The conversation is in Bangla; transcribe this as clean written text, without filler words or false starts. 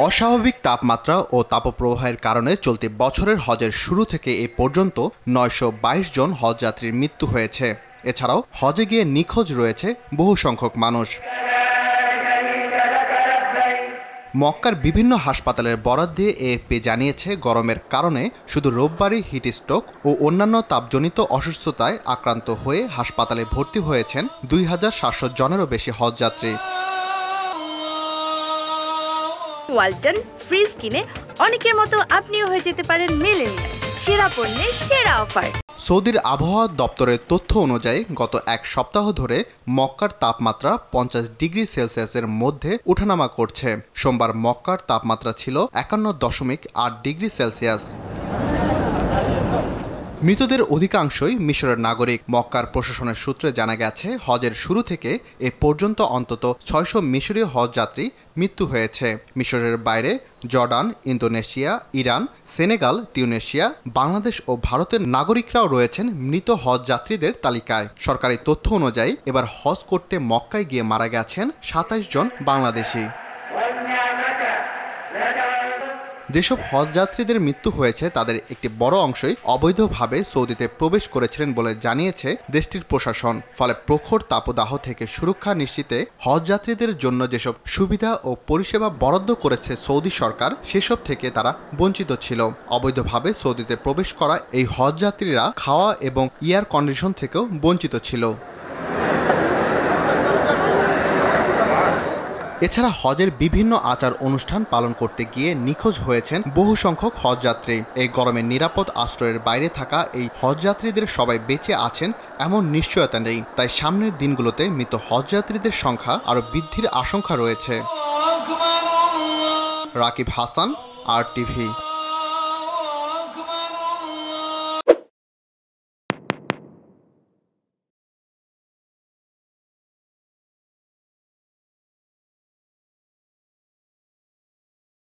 অস্বাভাবিক তাপমাত্রা ও তাপপ্রবাহের কারণে চলতি বছরের হজের শুরু থেকে এ পর্যন্ত ৯২২ জন হজযাত্রীর মৃত্যু হয়েছে। এছাড়াও হজে গিয়ে নিখোঁজ রয়েছে বহু সংখ্যক মানুষ। মক্কার বিভিন্ন হাসপাতালের বরাত দিয়ে এএফপি জানিয়েছে, গরমের কারণে শুধু রোববারই হিট স্ট্রোক ও অন্যান্য তাপজনিত অসুস্থতায় আক্রান্ত হয়ে হাসপাতালে ভর্তি হয়েছেন ২৭০০ জনেরও বেশি হজযাত্রী। ওয়ালটন ফ্রিজ কিনে অনেকের মতো আপনিও হয়ে যেতে পারেন মিলেনিয়াল। সেরা পণ্যের সেরা অফার। সৌদির আবহাওয়া দপ্তরের তথ্য অনুযায়ী গত এক সপ্তাহ ধরে মক্কার তাপমাত্রা ৫০ ডিগ্রি সেলসিয়াসের মধ্যে ওঠানামা করছে। সোমবার মক্কার তাপমাত্রা ছিল ৫১.৮ ডিগ্রি সেলসিয়াস। মৃতদের অধিকাংশই মিশরের নাগরিক। মক্কার প্রশাসনের সূত্রে জানা গেছে, হজের শুরু থেকে এ পর্যন্ত অন্তত ৬০০ মিশরীয় হজযাত্রী মৃত্যু হয়েছে। মিশরের বাইরে Jordan, Indonesia, Iran, Senegal, Tunisia, Bangladesh ও ভারতের নাগরিকরাও রয়েছেন মৃত হজযাত্রীদের তালিকায়। সরকারি তথ্য অনুযায়ী এবার হজ করতে মক্কায় গিয়ে মারা গেছেন ২৭ জন বাংলাদেশি। যেসব হজযাত্রীদের মৃত্যু হয়েছে তাদের একটি বড় অংশই অবৈধভাবে সৌদিতে প্রবেশ করেছিলেন বলে জানিয়েছে দেশটির প্রশাসন। ফলে প্রখর তাপদাহ থেকে সুরক্ষা নিশ্চিতে হজযাত্রীদের জন্য যেসব সুবিধা ও পরিষেবা বরাদ্দ করেছে সৌদি সরকার, সেসব থেকে তারা বঞ্চিত ছিল। অবৈধভাবে সৌদিতে প্রবেশ করা এই হজযাত্রীরা খাওয়া এবং এয়ার কন্ডিশন থেকেও বঞ্চিত ছিল। এছাড়া হজের বিভিন্ন আচার অনুষ্ঠান পালন করতে গিয়ে নিখোঁজ হয়েছেন বহু সংখ্যক হজযাত্রী। এই গরমে নিরাপদ আশ্রয়ের বাইরে থাকা এই হজযাত্রীদের সবাই বেঁচে আছেন এমন নিশ্চয়তা নেই। তাই সামনের দিনগুলোতে মৃত হজযাত্রীদের সংখ্যা আরও বৃদ্ধির আশঙ্কা রয়েছে। রাকিব হাসান, RTV।